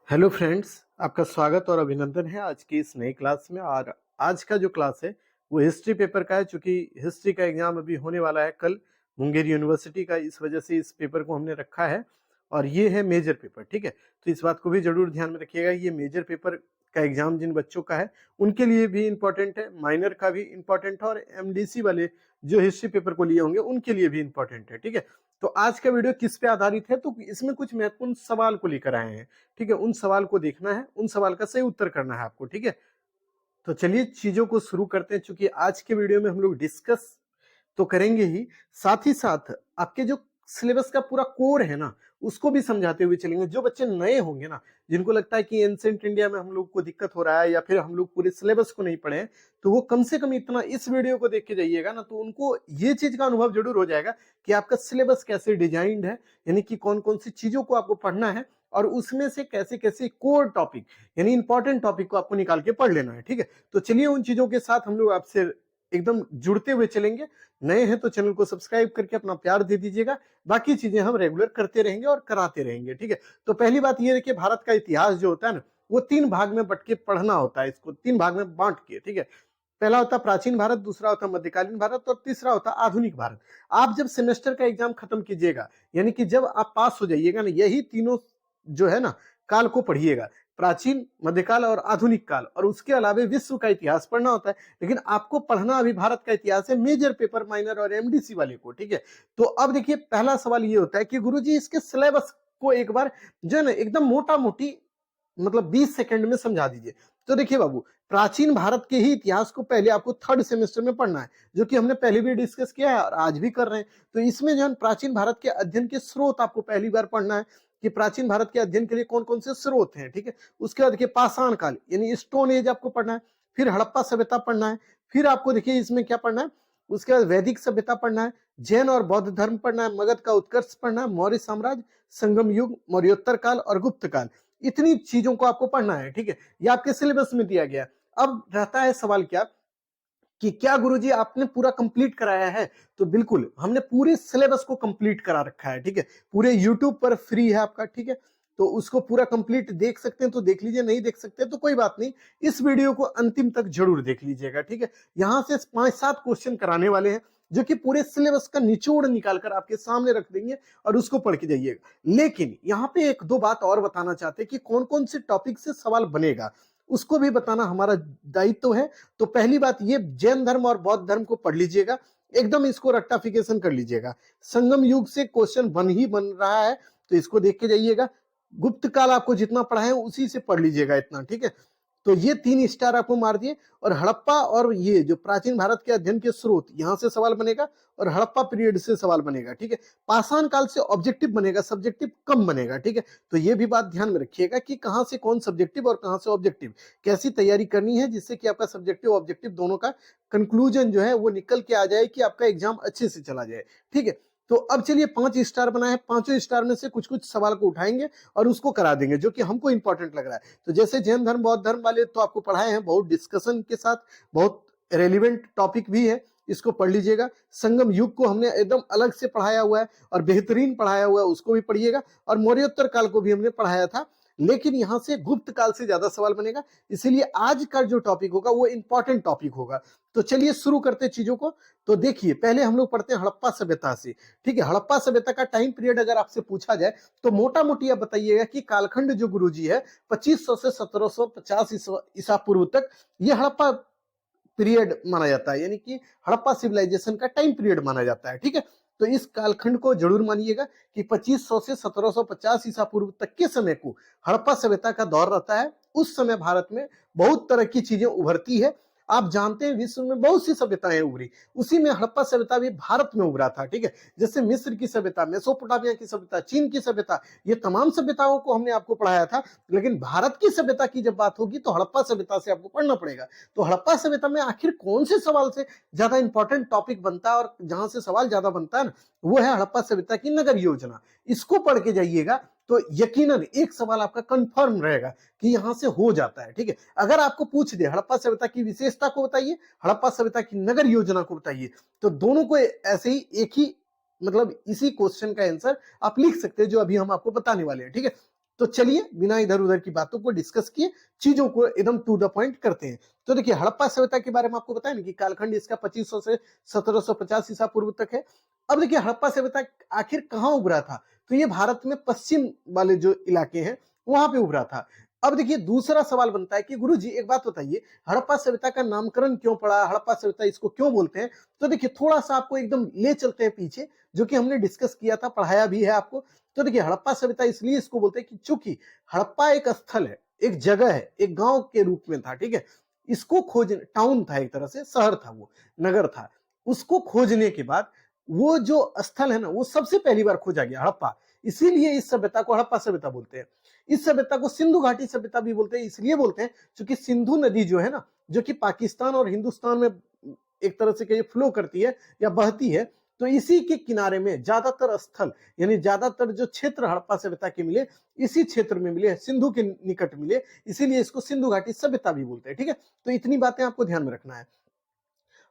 Hello friends, आपका स्वागत और अभिनंदन है आज की इस नई क्लास में। और आज का जो क्लास है वो हिस्ट्री पेपर का है। चूंकि हिस्ट्री का एग्जाम अभी होने वाला है कल मुंगेर यूनिवर्सिटी का, इस वजह से इस पेपर को हमने रखा है। और ये है मेजर पेपर, ठीक है। तो इस बात को भी जरूर ध्यान में रखिएगा, ये मेजर पेपर का एग्जाम जिन बच्चों का है उनके लिए भी इम्पोर्टेंट है, माइनर का भी इम्पोर्टेंट है, और एमडीसी वाले जो हिस्ट्री पेपर को लिए होंगे उनके लिए भी इम्पोर्टेंट है, ठीक है। तो आज का वीडियो किस पे आधारित है, तो इसमें कुछ महत्वपूर्ण सवाल को लेकर आए हैं, ठीक है। उन सवाल को देखना है, उन सवाल का सही उत्तर करना है आपको, ठीक है। तो चलिए चीजों को शुरू करते हैं। चूंकि आज के वीडियो में हम लोग डिस्कस तो करेंगे ही साथ आपके जो सिलेबस का पूरा कोर है ना उसको भी समझाते हुए चलेंगे। जो बच्चे नए होंगे ना, जिनको लगता है कि एंशिएंट इंडिया में हम लोग को दिक्कत हो रहा है या फिर हम लोग पूरे सिलेबस को नहीं पढ़े हैं, तो वो कम से कम इतना इस वीडियो को देख के जाइएगा ना, तो उनको ये चीज का अनुभव जरूर हो जाएगा कि आपका सिलेबस कैसे डिजाइंड है, यानी कि कौन कौन सी चीजों को आपको पढ़ना है और उसमें से कैसे कैसे कोर टॉपिक यानी इंपॉर्टेंट टॉपिक को आपको निकाल के पढ़ लेना है, ठीक है। तो चलिए उन चीजों के साथ हम लोग आपसे एकदम जुड़ते हुए चलेंगे। नए हैं तो चैनल को सब्सक्राइब करके अपना प्यार दे दीजिएगा। बाकी चीजें हम रेगुलर करते रहेंगे और कराते रहेंगे, ठीक है। तो पहली बात ये है कि भारत का इतिहास जो होता है ना, वो तीन भाग में बट के पढ़ना होता है, इसको तीन भाग में बांट के, ठीक है। पहला होता प्राचीन भारत, दूसरा होता मध्यकालीन भारत और तीसरा होता आधुनिक भारत। आप जब सेमेस्टर का एग्जाम खत्म कीजिएगा, यानी कि जब आप पास हो जाइएगा ना, यही तीनों जो है ना काल को पढ़िएगा, प्राचीन, मध्यकाल और आधुनिक काल। और उसके अलावा विश्व का इतिहास पढ़ना होता है, लेकिन आपको पढ़ना अभी भारत का इतिहास है, मेजर पेपर, माइनर और एमडीसी वाले को, ठीक है। तो अब देखिए पहला सवाल ये होता है कि गुरुजी इसके सिलेबस को एक बार जो है ना एकदम मोटा मोटी मतलब 20 सेकंड में समझा दीजिए। तो देखिए बाबू, प्राचीन भारत के ही इतिहास को पहले आपको थर्ड सेमेस्टर में पढ़ना है, जो कि हमने पहले भी डिस्कस किया है और आज भी कर रहे हैं। तो इसमें जो है प्राचीन भारत के अध्ययन के स्रोत आपको पहली बार पढ़ना है कि प्राचीन भारत के अध्ययन के लिए कौन कौन से स्रोत हैं, ठीक है। उसके बाद देखिए पाषाण काल यानी स्टोन एज आपको पढ़ना है, फिर हड़प्पा सभ्यता पढ़ना है, फिर आपको देखिए इसमें क्या पढ़ना है, उसके बाद वैदिक सभ्यता पढ़ना है, जैन और बौद्ध धर्म पढ़ना है, मगध का उत्कर्ष पढ़ना है, मौर्य साम्राज्य, संगम युग, मौर्योत्तर काल और गुप्त काल। इतनी चीजों को आपको पढ़ना है, ठीक है। ये आपके सिलेबस में दिया गया। अब रहता है सवाल क्या कि क्या गुरुजी आपने पूरा कंप्लीट कराया है, तो बिल्कुल हमने पूरे सिलेबस को कंप्लीट करा रखा है, ठीक है। पूरे यूट्यूब पर फ्री है आपका, ठीक है। तो उसको पूरा कंप्लीट देख सकते हैं तो देख लीजिए, नहीं देख सकते तो कोई बात नहीं, इस वीडियो को अंतिम तक जरूर देख लीजिएगा, ठीक है। यहां से 5-7 क्वेश्चन कराने वाले हैं जो कि पूरे सिलेबस का निचोड़ निकालकर आपके सामने रख देंगे और उसको पढ़ के जाइएगा। लेकिन यहाँ पे एक दो बात और बताना चाहते हैं कि कौन कौन से टॉपिक से सवाल बनेगा, उसको भी बताना हमारा दायित्व है। तो पहली बात ये, जैन धर्म और बौद्ध धर्म को पढ़ लीजिएगा, एकदम इसको रट्टाफिकेशन कर लीजिएगा। संगम युग से क्वेश्चन बन रहा है, तो इसको देख के जाइएगा। गुप्त काल आपको जितना पढ़ा है उसी से पढ़ लीजिएगा इतना, ठीक है। तो ये 3 स्टार आपको मार दिए। और हड़प्पा और ये जो प्राचीन भारत के अध्ययन के स्रोत, यहां से सवाल बनेगा और हड़प्पा पीरियड से सवाल बनेगा, ठीक है। पाषाण काल से ऑब्जेक्टिव बनेगा, सब्जेक्टिव कम बनेगा, ठीक है। तो ये भी बात ध्यान में रखिएगा कि कहां से कौन सब्जेक्टिव और कहां से ऑब्जेक्टिव, कैसी तैयारी करनी है जिससे कि आपका सब्जेक्टिव ऑब्जेक्टिव दोनों का कंक्लूजन जो है वो निकल के आ जाए कि आपका एग्जाम अच्छे से चला जाए, ठीक है। तो अब चलिए 5 स्टार बनाए, पांचों स्टार में से कुछ कुछ सवाल को उठाएंगे और उसको करा देंगे जो कि हमको इंपॉर्टेंट लग रहा है। तो जैसे जैन धर्म बौद्ध धर्म वाले तो आपको पढ़ाए हैं, बहुत डिस्कशन के साथ, बहुत रेलिवेंट टॉपिक भी है, इसको पढ़ लीजिएगा। संगम युग को हमने एकदम अलग से पढ़ाया हुआ है और बेहतरीन पढ़ाया हुआ है, उसको भी पढ़िएगा। और मौर्योत्तर काल को भी हमने पढ़ाया था, लेकिन यहां से गुप्त काल से ज्यादा सवाल बनेगा, इसीलिए आज का जो टॉपिक होगा वो इंपॉर्टेंट टॉपिक होगा। तो चलिए शुरू करते हैं चीजों को। तो देखिए पहले हम लोग पढ़ते हैं हड़प्पा सभ्यता से, ठीक है। हड़प्पा सभ्यता का टाइम पीरियड अगर आपसे पूछा जाए तो मोटा मोटी आप बताइएगा कि कालखंड जो गुरुजी है 2500 से 1750 ईसा पूर्व तक ये हड़प्पा पीरियड माना जाता है, यानी कि हड़प्पा सिविलाइजेशन का टाइम पीरियड माना जाता है, ठीक है। तो इस कालखंड को जरूर मानिएगा कि 2500 से 1750 ईसा पूर्व तक के समय को हड़प्पा सभ्यता का दौर रहता है। उस समय भारत में बहुत तरह की चीजें उभरती है। आप जानते हैं विश्व में बहुत सी सभ्यताएं उभरी, उसी में हड़प्पा सभ्यता भी भारत में उभरा था, ठीक है। जैसे मिस्र की सभ्यता, मेसोपोटामिया की सभ्यता, चीन की सभ्यता, ये तमाम सभ्यताओं को हमने आपको पढ़ाया था। लेकिन भारत की सभ्यता की जब बात होगी तो हड़प्पा सभ्यता से आपको पढ़ना पड़ेगा। तो हड़प्पा सभ्यता में आखिर कौन से सवाल से ज्यादा इंपॉर्टेंट टॉपिक बनता है और जहां से सवाल ज्यादा बनता है ना, वो है हड़प्पा सभ्यता की नगर योजना। इसको पढ़ के जाइएगा तो यकीनन एक सवाल आपका कंफर्म रहेगा कि यहां से हो जाता है, ठीक है। अगर आपको पूछ दे हड़प्पा सभ्यता की विशेषता को बताइए, हड़प्पा सभ्यता की नगर योजना को बताइए, तो दोनों को ऐसे ही एक ही मतलब इसी क्वेश्चन का आंसर आप लिख सकते हैं जो अभी हम आपको बताने वाले हैं, ठीक है। तो चलिए बिना इधर उधर की बातों को डिस्कस किए चीजों को एकदम टू द पॉइंट करते हैं। तो देखिए हड़प्पा सभ्यता के बारे में आपको बताया ना कि कालखंड इसका 2500 से 1750 ईसा पूर्व तक है। अब देखिए हड़प्पा सभ्यता आखिर कहाँ उभरा था, तो ये भारत में पश्चिम वाले जो इलाके हैं वहां पे उभरा था। अब देखिए दूसरा सवाल बनता है कि गुरुजी एक बात बताइए, हड़प्पा सभ्यता का नामकरण क्यों पड़ा, हड़प्पा सभ्यता इसको क्यों बोलते हैं? तो देखिए थोड़ा सा आपको एकदम ले चलते हैं पीछे, जो कि हमने डिस्कस किया था, पढ़ाया भी है आपको। तो देखिए हड़प्पा सभ्यता इसलिए इसको बोलते हैं कि चूंकि हड़प्पा एक स्थल है, एक जगह है, एक गांव के रूप में था, ठीक है। इसको खोज टाउन था, एक तरह से शहर था, वो नगर था। उसको खोजने के बाद वो जो स्थल है ना, वो सबसे पहली बार खोजा गया हड़प्पा, इसीलिए इस सभ्यता को हड़प्पा सभ्यता बोलते हैं। इस सभ्यता को सिंधु घाटी सभ्यता भी बोलते हैं, इसलिए बोलते हैं क्योंकि सिंधु नदी जो है ना, जो कि पाकिस्तान और हिंदुस्तान में एक तरह से फ्लो करती है या बहती है, तो इसी के किनारे में ज्यादातर स्थल, यानी ज्यादातर जो क्षेत्र हड़प्पा सभ्यता के मिले, इसी क्षेत्र में मिले, सिंधु के निकट मिले, इसीलिए इसको सिंधु घाटी सभ्यता भी बोलते हैं, ठीक है। तो इतनी बातें आपको ध्यान में रखना है।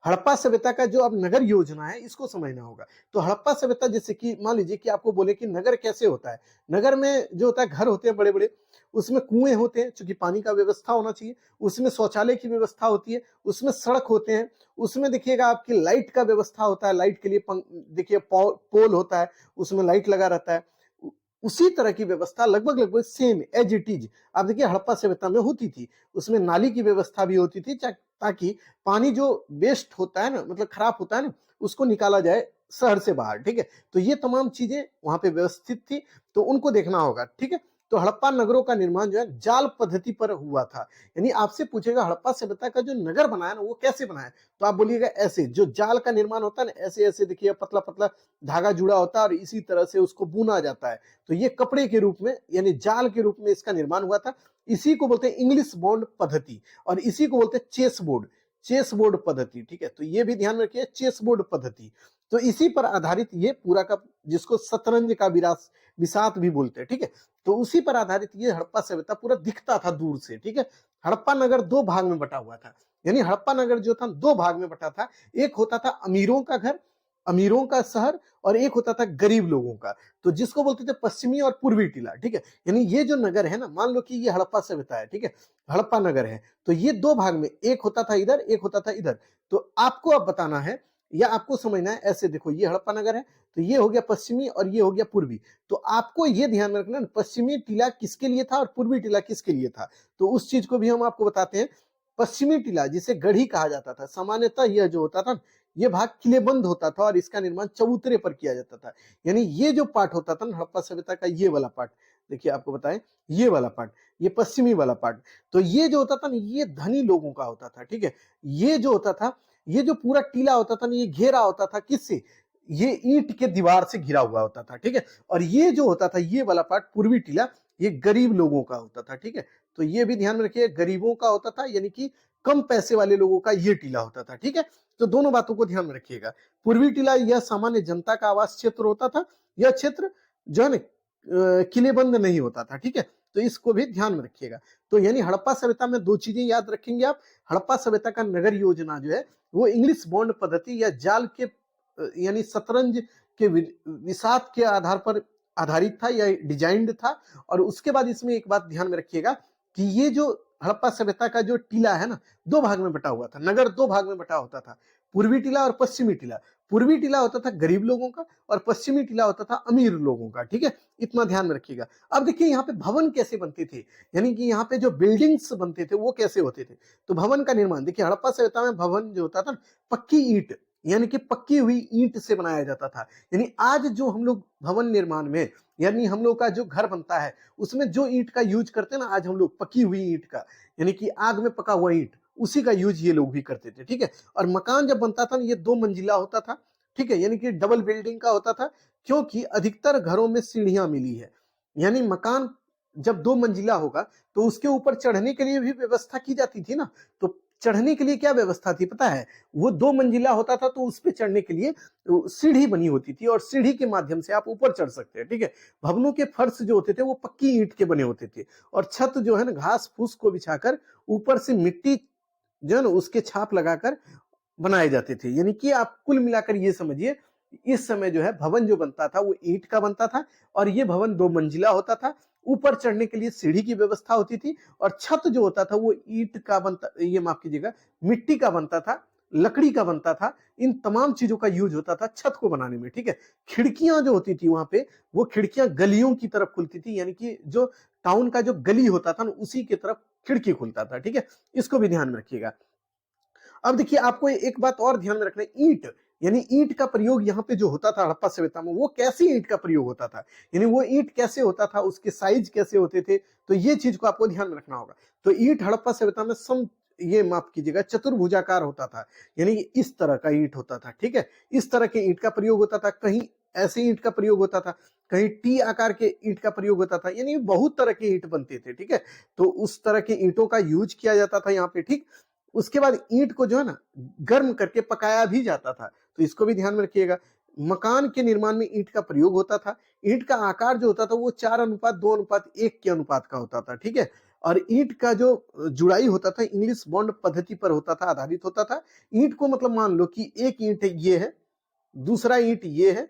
हड़प्पा सभ्यता का जो अब नगर योजना है इसको समझना होगा। तो हड़प्पा सभ्यता, जैसे कि मान लीजिए कि आपको बोले कि नगर कैसे होता है, नगर में जो होता है घर होते हैं बड़े बड़े, उसमें कुएं होते हैं, क्योंकि पानी का व्यवस्था होना चाहिए, उसमें शौचालय की व्यवस्था होती है, उसमें सड़क होते हैं, उसमें देखिएगा आपकी लाइट का व्यवस्था होता है, लाइट के लिए देखिए पोल होता है, उसमें लाइट लगा रहता है। उसी तरह की व्यवस्था लगभग लगभग सेम एज इट इज आप देखिए हड़प्पा सभ्यता में होती थी। उसमें नाली की व्यवस्था भी होती थी, ताकि पानी जो वेस्ट होता है ना, मतलब खराब होता है ना, उसको निकाला जाए शहर से बाहर, ठीक है। तो ये तमाम चीजें वहां पे व्यवस्थित थी, तो उनको देखना होगा, ठीक है। तो हड़प्पा नगरों का निर्माण जो है जाल पद्धति पर हुआ था, यानी आपसे पूछेगा हड़प्पा सभ्यता का जो नगर बनाया ना, वो कैसे बनाया, तो आप बोलिएगा ऐसे, जो जाल का निर्माण होता है ना, ऐसे ऐसे देखिए पतला पतला धागा जुड़ा होता है और इसी तरह से उसको बुना जाता है। तो ये कपड़े के रूप में, यानी जाल के रूप में इसका निर्माण हुआ था। इसी को बोलते हैं इंग्लिश बॉन्ड पद्धति, और इसी को बोलते हैं चेस बोर्ड पद्धति, ठीक है। तो ये भी ध्यान रखिए, चेस बोर्ड पद्धति। तो इसी पर आधारित ये पूरा का, जिसको शतरंज का बिसात भी बोलते हैं, ठीक है। तो उसी पर आधारित ये हड़प्पा सभ्यता पूरा दिखता था दूर से, ठीक है। हड़प्पा नगर दो भाग में बटा हुआ था, यानी हड़प्पा नगर जो था दो भाग में बटा था। एक होता था अमीरों का घर, अमीरों का शहर, और एक होता था गरीब लोगों का, तो जिसको बोलते थे पश्चिमी और पूर्वी टीला, ठीक है। यानी ये जो नगर है ना, मान लो कि ये हड़प्पा सभ्यता है, ठीक है, हड़प्पा नगर है, तो ये दो भाग में, एक होता था इधर, एक होता था इधर। तो आपको अब बताना है या आपको समझना है, ऐसे देखो ये हड़प्पा नगर है, तो ये हो गया पश्चिमी और ये हो गया पूर्वी। तो आपको ये ध्यान में रखना, पश्चिमी टीला किसके लिए था और पूर्वी टीला किसके लिए था, तो उस चीज को भी हम आपको बताते हैं। पश्चिमी टीला, जिसे गढ़ी कहा जाता था, सामान्यतः यह जो होता था, ये भाग किलेबंद होता था और इसका निर्माण चबूतरे पर किया जाता था। यानी ये जो पार्ट होता था हड़प्पा सभ्यता का, ये वाला पार्ट, देखिए आपको बताएं, ये वाला पार्ट, ये पश्चिमी वाला पार्ट, तो ये जो होता था ना, ये धनी लोगों का होता था, ठीक है। ये जो होता था, ये जो पूरा टीला होता था ना, ये घेरा होता था किससे, ये ईंट के दीवार से घिरा हुआ होता था, ठीक है। और ये जो होता था, ये वाला पार्ट पूर्वी टीला, ये गरीब लोगों का होता था, ठीक है। तो ये भी ध्यान में रखिए, गरीबों का होता था, यानी कि कम पैसे वाले लोगों का ये टीला होता था, ठीक है। तो दोनों बातों को ध्यान में रखिएगा। पूर्वी टीला यह सामान्य जनता का आवास क्षेत्र होता था, यह क्षेत्र जो है ना किलेबंद नहीं होता था, ठीक है। तो इसको भी ध्यान में रखिएगा। तो यानी हड़प्पा सभ्यता में दो चीजें याद रखेंगे आप, हड़प्पा सभ्यता का नगर योजना जो है वो इंग्लिश बॉन्ड पद्धति या जाल के यानी शतरंज के विसात के आधार पर आधारित था या डिजाइंड था। और उसके बाद इसमें एक बात ध्यान में रखिएगा कि ये जो हड़प्पा सभ्यता का जो टीला है ना, दो भाग में बटा हुआ था, नगर दो भाग में बटा होता था, पूर्वी टीला और पश्चिमी टीला। पूर्वी टीला होता था गरीब लोगों का और पश्चिमी टीला होता था अमीर लोगों का, ठीक है। इतना ध्यान में रखिएगा। अब देखिए यहाँ पे भवन कैसे बनते थे, यानी कि यहाँ पे जो बिल्डिंग्स बनते थे वो कैसे होते थे। तो भवन का निर्माण देखिए, हड़प्पा सभ्यता में भवन जो होता था पक्की ईंट, यानी कि पक्की हुई ईंट से बनाया जाता था। यानी आज जो हम लोग भवन निर्माण में, यानी हम लोग का जो घर बनता है उसमें जो ईंट का यूज करते हैं ना, आज हम लोग पकी हुई ईंट का, यानी कि आग में पका हुआ ईंट, उसी का यूज ये लोग भी करते थे, ठीक है। और मकान जब बनता था ये दो मंजिला होता था, ठीक है, यानी कि डबल बिल्डिंग का होता था, क्योंकि अधिकतर घरों में सीढ़ियां मिली है। यानी मकान जब दो मंजिला होगा तो उसके ऊपर चढ़ने के लिए भी व्यवस्था की जाती थी ना। तो चढ़ने के लिए क्या व्यवस्था थी पता है, वो दो मंजिला होता था तो उस पे चढ़ने के लिए सीढ़ी बनी होती थी और सीढ़ी के माध्यम से आप ऊपर चढ़ सकते हैं, ठीक है। भवनों के फर्श जो होते थे वो पक्की ईंट के बने होते थे और छत जो है ना घास फूस को बिछाकर ऊपर से मिट्टी जो है ना उसके छाप लगाकर बनाए जाते थे। यानी कि आप कुल मिलाकर ये समझिए, इस समय जो है भवन जो बनता था वो ईंट का बनता था और ये भवन दो मंजिला होता था। ऊपर चढ़ने के लिए सीढ़ी की व्यवस्था होती थी, और छत जो होता था वो ईंट का बनता, ये माफ कीजिएगा, मिट्टी का बनता था, लकड़ी का बनता था। इन तमाम चीजों का यूज होता था छत को बनाने में, ठीक है। खिड़कियां जो होती थी वहां पे, वो खिड़कियां गलियों की तरफ खुलती थी, यानी कि जो टाउन का जो गली होता था ना, उसी की तरफ खिड़की खुलता था, ठीक है। इसको भी ध्यान में रखिएगा। अब देखिए, आपको एक बात और ध्यान में रखना है, ईंट, यानी ईंट का प्रयोग यहाँ पे जो होता था हड़प्पा सभ्यता में, वो कैसी ईंट का प्रयोग होता था, यानी वो ईंट कैसे होता था, उसके साइज कैसे होते थे, तो ये चीज को आपको ध्यान में रखना होगा। तो ईंट हड़प्पा सभ्यता में ये माफ कीजिएगा, चतुर्भुजाकार होता था, यानी इस तरह का ईंट होता था, ठीक है। इस तरह के ईंट का प्रयोग होता था, कहीं ऐसे ईंट का प्रयोग होता था, कहीं टी आकार के ईंट का प्रयोग होता था, यानी बहुत तरह के ईंट बनते थे, ठीक है। तो उस तरह के ईंटों का यूज किया जाता था यहाँ पे, ठीक। उसके बाद ईंट को जो है ना, गर्म करके पकाया भी जाता था, तो इसको भी ध्यान में रखिएगा। मकान के निर्माण में ईंट का प्रयोग होता था। ईंट का आकार जो होता था वो 4:2:1 के अनुपात का होता था, ठीक है। और ईंट का जो जुड़ाई होता था इंग्लिश बॉन्ड पद्धति पर होता था, आधारित होता था। ईंट को मतलब मान लो कि एक ईंट ये है, दूसरा ईंट ये है,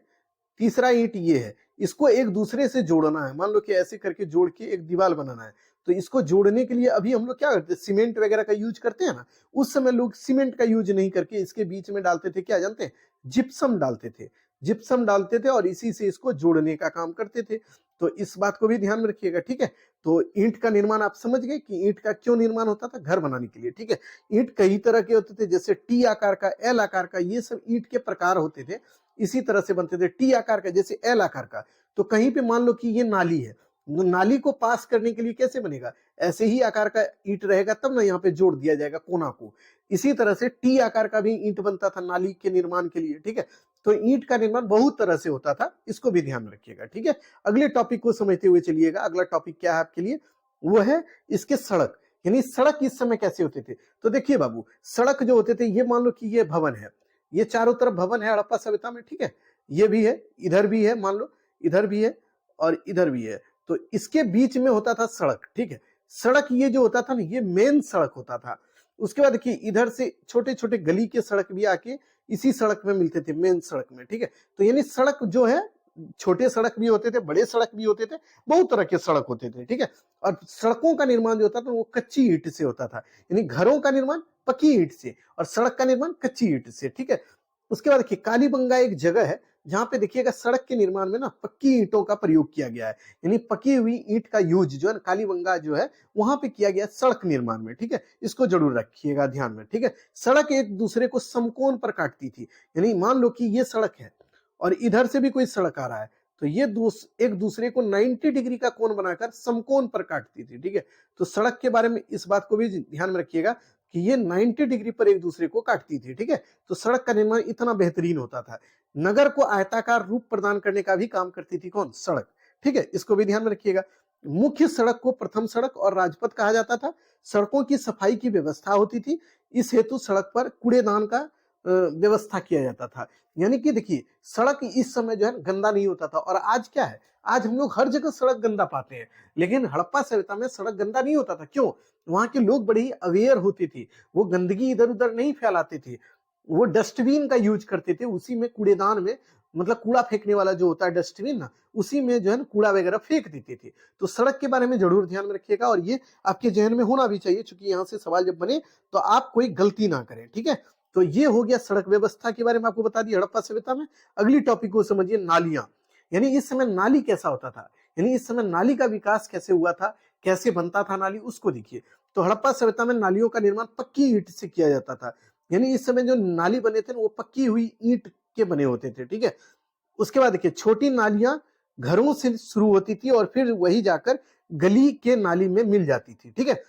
तीसरा ईंट ये है, इसको एक दूसरे से जोड़ना है, मान लो कि ऐसे करके जोड़ के एक दीवार बनाना है। तो इसको जोड़ने के लिए अभी हम लोग क्या करते हैं, सीमेंट वगैरह का यूज करते हैं ना। उस समय लोग सीमेंट का यूज नहीं करके इसके बीच में डालते थे, क्या जानते हैं, जिप्सम डालते थे। जिप्सम डालते थे और इसी से इसको जोड़ने का काम करते थे। तो इस बात को भी ध्यान में रखिएगा, ठीक है। तो ईंट का निर्माण आप समझ गए कि ईंट का क्यों निर्माण होता था, घर बनाने के लिए, ठीक है। ईंट कई तरह के होते थे, जैसे टी आकार का, एल आकार का, ये सब ईंट के प्रकार होते थे। इसी तरह से बनते थे। टी आकार का, जैसे एल आकार का, तो कहीं पे मान लो कि ये नाली है, तो नाली को पास करने के लिए कैसे बनेगा, ऐसे ही आकार का ईंट रहेगा, तब ना यहाँ पे जोड़ दिया जाएगा कोना को। इसी तरह से टी आकार का भी ईंट बनता था नाली के निर्माण के लिए, ठीक है। तो ईंट का निर्माण बहुत तरह से होता था, इसको भी ध्यान में रखिएगा, ठीक है। अगले टॉपिक को समझते हुए चलिएगा। अगला टॉपिक क्या है आपके लिए, वो है इसके सड़क, यानी सड़क इस समय कैसे होते थे। तो देखिए बाबू, सड़क जो होते थे, ये मान लो कि ये भवन है, ये चारों तरफ भवन है हड़प्पा सभ्यता में, ठीक है। ये भी है, इधर भी है, मान लो इधर भी है और इधर भी है। तो इसके बीच में होता था सड़क, ठीक है। सड़क ये जो होता था ना, ये मेन सड़क होता था। उसके बाद देखिए, इधर से छोटे छोटे गली के सड़क भी आके इसी सड़क में मिलते थे, मेन सड़क में, ठीक है। तो यानी सड़क जो है, छोटे सड़क भी होते थे, बड़े सड़क भी होते थे, बहुत तरह के सड़क होते थे, ठीक है। और सड़कों का निर्माण जो होता था वो कच्ची ईंट से होता था, यानी घरों का निर्माण पक्की ईंट से और सड़क का निर्माण कच्ची ईंट से, ठीक है। उसके बाद देखिए, कालीबंगा एक जगह है जहां पे देखिएगा सड़क के निर्माण में ना पक्की ईंटों का प्रयोग किया गया है, यानी पकी हुई ईंट का यूज जो है ना, कालीबंगा जो है वहां पे किया गया सड़क निर्माण में, ठीक है। इसको जरूर रखिएगा ध्यान में, ठीक है। सड़क एक दूसरे को समकोण पर काटती थी, यानी मान लो कि ये सड़क है और इधर से भी कोई सड़क आ रहा है, तो ये एक दूसरे को 90 डिग्री का कोण बनाकर समकोण पर काटती थी, ठीक है। तो सड़क के बारे में इस बात को भी ध्यान में रखिएगा कि ये 90 डिग्री पर एक दूसरे को काटती थी, ठीक है। तो सड़क का निर्माण इतना बेहतरीन होता था। नगर को आयताकार रूप प्रदान करने का भी काम करती थी कौन, सड़क, ठीक है। इसको भी ध्यान में रखिएगा। मुख्य सड़क को प्रथम सड़क और राजपथ कहा जाता था। सड़कों की सफाई की व्यवस्था होती थी, इस हेतु सड़क पर कूड़ेदान का व्यवस्था किया जाता था। यानी कि देखिए, सड़क इस समय जो है गंदा नहीं होता था। और आज क्या है, आज हम लोग हर जगह सड़क गंदा पाते हैं, लेकिन हड़प्पा सभ्यता में सड़क गंदा नहीं होता था। क्यों, वहां के लोग बड़े ही अवेयर होते थे, वो गंदगी इधर उधर नहीं फैलाते थे, वो डस्टबिन का यूज करते थे, उसी में कूड़ेदान में, मतलब कूड़ा फेंकने वाला जो होता है डस्टबिन ना, उसी में जो है ना कूड़ा वगैरह फेंक देते थे। तो सड़क के बारे में जरूर ध्यान में रखिएगा, और ये आपके जहन में होना भी चाहिए, क्योंकि यहाँ से सवाल जब बने तो आप कोई गलती ना करें, ठीक है। तो ये हो गया सड़क व्यवस्था के बारे में आपको बता दिया हड़प्पा सभ्यता में। अगली टॉपिक को समझिए, नालियां, यानी इस समय नाली कैसा होता था, यानी इस समय नाली का विकास कैसे हुआ था, कैसे बनता था नाली, उसको देखिए। तो हड़प्पा सभ्यता में नालियों का निर्माण पक्की ईंट से किया जाता था, यानी इस समय जो नाली बने थे वो पक्की हुई ईंट के बने होते थे, ठीक है। उसके बाद देखिए, छोटी नालियां घरों से शुरू होती थी और फिर वही जाकर गली के नाली में मिल जाती थी, ठीक है।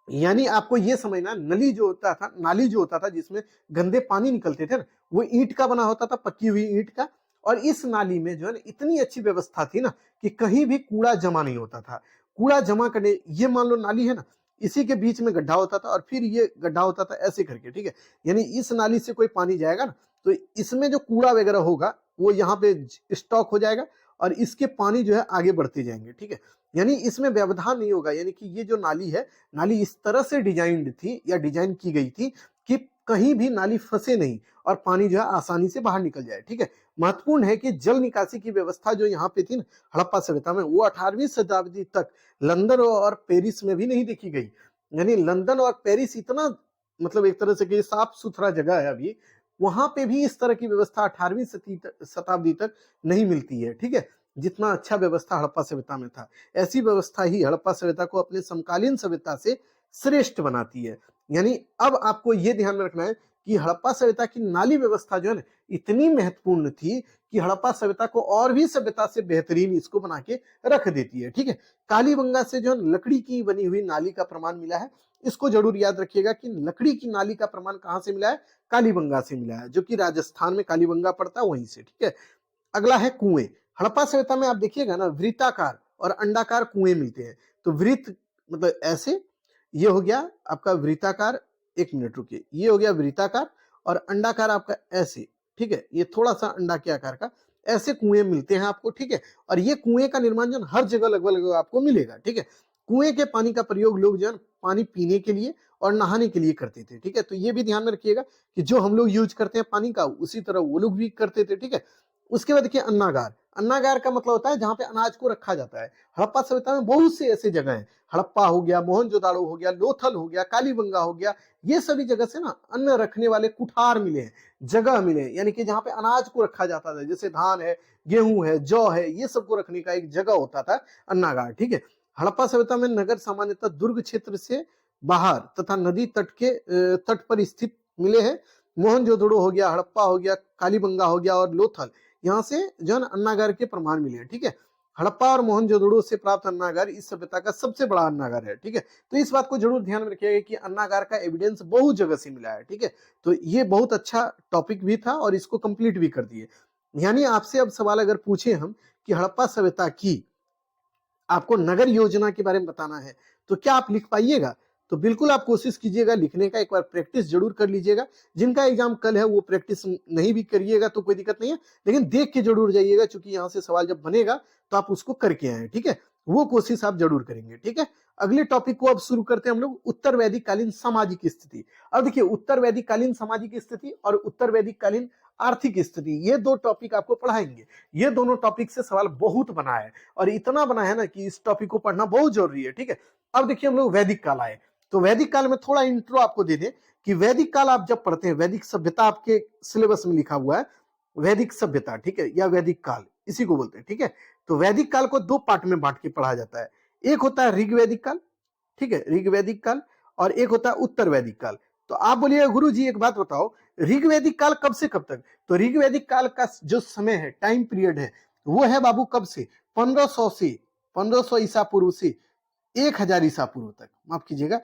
यानी आपको ये समझना, नली जो होता था, नाली जो होता था जिसमें गंदे पानी निकलते थे ना, वो ईंट का बना होता था, पक्की हुई ईंट का। और इस नाली में जो है ना इतनी अच्छी व्यवस्था थी ना कि कहीं भी कूड़ा जमा नहीं होता था। कूड़ा जमा करने, ये मान लो नाली है ना, इसी के बीच में गड्ढा होता था और फिर ये गड्ढा होता था ऐसे करके, ठीक है। यानी इस नाली से कोई पानी जाएगा ना, तो इसमें जो कूड़ा वगैरह होगा वो यहाँ पे स्टॉक हो जाएगा और इसके पानी जो है आगे बढ़ते जाएंगे, ठीक है। यानी इसमें व्यवधान नहीं होगा, यानी कि ये जो नाली है, नाली इस तरह से डिजाइंड थी या डिजाइन की गई थी कि कहीं भी नाली फंसे नहीं और पानी जो है आसानी से बाहर निकल जाए, ठीक है। महत्वपूर्ण है कि जल निकासी की व्यवस्था जो यहाँ पे थी ना हड़प्पा सभ्यता में, वो 18वीं शताब्दी तक लंदन और पेरिस में भी नहीं देखी गई। यानी लंदन और पेरिस इतना मतलब एक तरह से कि साफ सुथरा जगह है अभी, वहां पे भी इस तरह की व्यवस्था 18वीं शताब्दी तक नहीं मिलती है, ठीक है, जितना अच्छा व्यवस्था हड़प्पा सभ्यता में था। ऐसी व्यवस्था ही हड़प्पा सभ्यता को अपने समकालीन सभ्यता से श्रेष्ठ बनाती है। यानी अब आपको ये ध्यान में रखना है कि हड़प्पा सभ्यता की नाली व्यवस्था जो है ना इतनी महत्वपूर्ण थी कि हड़प्पा सभ्यता को और भी सभ्यता से बेहतरीन इसको बना के रख देती है, ठीक है। कालीबंगा से जो लकड़ी की बनी हुई नाली का प्रमाण मिला है, इसको जरूर याद रखिएगा कि लकड़ी की नाली का प्रमाण कहां से मिला है, कालीबंगा से मिला है, जो कि राजस्थान में कालीबंगा पड़ता है वहीं से, ठीक है। अगला है कुएं। हड़प्पा सभ्यता में आप देखिएगा ना वृत्ताकार और अंडाकार कुएं मिलते हैं। तो वृत्त मतलब ऐसे, ये हो गया आपका वृत्ताकार, एक मिनट रुकिए, ये हो गया वृत्ताकार, और अंडाकार आपका ऐसे, ठीक है, ये थोड़ा सा अंडा के आकार का, ऐसे कुएं मिलते हैं आपको, ठीक है। और ये कुएं का निर्माण जो हर जगह लगभग आपको मिलेगा, ठीक है। कुएं के पानी का प्रयोग लोग जो है पानी पीने के लिए और नहाने के लिए करते थे, ठीक है। तो ये भी ध्यान में रखिएगा कि जो हम लोग यूज करते हैं पानी का, उसी तरह वो लोग भी करते थे, ठीक है। उसके बाद देखिए अन्नागार। अन्नागार का मतलब होता है जहां पे अनाज को रखा जाता है। हड़प्पा सभ्यता में बहुत से ऐसे जगह हैं, हड़प्पा हो गया, मोहनजोदाड़ो हो गया, लोथल हो गया, कालीबंगा हो गया, ये सभी जगह से ना अन्न रखने वाले कुठार मिले हैं, जगह मिले हैं, यानी कि जहां पे अनाज को रखा जाता था, जैसे धान है, गेहूं है, जौ है, ये सबको रखने का एक जगह होता था अन्नागार, ठीक है। हड़प्पा सभ्यता में नगर सामान्यतः दुर्ग क्षेत्र से बाहर तथा नदी तट के तट पर स्थित मिले हैं। मोहनजोदड़ो हो गया, हड़प्पा हो गया, कालीबंगा हो गया और लोथल, यहाँ से जो है अन्नागार के प्रमाण मिले हैं, ठीक है। हड़प्पा और मोहनजोदड़ो से प्राप्त अन्नागार इस सभ्यता का सबसे बड़ा अन्नागार है, ठीक है। तो इस बात को जरूर ध्यान में रखिएगा कि अन्नागार का एविडेंस बहुत जगह से मिला है, ठीक है। तो ये बहुत अच्छा टॉपिक भी था और इसको कंप्लीट भी कर दिए। यानी आपसे अब सवाल अगर पूछे हम कि हड़प्पा सभ्यता की आपको नगर योजना के बारे में बताना है, तो क्या आप लिख पाइएगा? तो बिल्कुल आप कोशिश कीजिएगा लिखने का, एक बार प्रैक्टिस जरूर कर लीजिएगा। जिनका एग्जाम कल है वो प्रैक्टिस नहीं भी करिएगा तो कोई दिक्कत नहीं है, लेकिन देख के जरूर जाइएगा, क्योंकि यहाँ से सवाल जब बनेगा तो आप उसको करके आए, ठीक है। वो कोशिश आप जरूर करेंगे, ठीक है। अगले टॉपिक को अब शुरू करते हैं हम लोग, उत्तर वैदिक कालीन सामाजिक स्थिति। अब देखिए उत्तर वैदिक कालीन सामाजिक स्थिति और उत्तर वैदिक कालीन आर्थिक स्थिति, ये दो टॉपिक आपको पढ़ाएंगे। ये दोनों टॉपिक से सवाल बहुत बना है, और इतना बना है ना कि इस टॉपिक को पढ़ना बहुत जरूरी है, ठीक है। अब देखिए हम लोग वैदिक काल आए, तो वैदिक काल में थोड़ा इंट्रो आपको दे दें कि वैदिक काल आप जब पढ़ते हैं, वैदिक सभ्यता आपके सिलेबस में लिखा हुआ है, वैदिक सभ्यता, ठीक है, या वैदिक काल इसी को बोलते हैं, ठीक है। तो वैदिक काल को दो पार्ट में बांट के पढ़ा जाता है। एक होता है ऋग्वैदिक काल, ठीक है, ऋग्वैदिक काल, और एक होता है उत्तर वैदिक काल। तो आप बोलिएगा गुरु जी एक बात बताओ, ऋग्वैदिक काल कब से कब तक? तो ऋग्वैदिक काल का जो समय है, टाइम पीरियड है, वो है बाबू कब से? 1500 से 1500 ईसा पूर्व से 1000 ईसा पूर्व तक, माफ कीजिएगा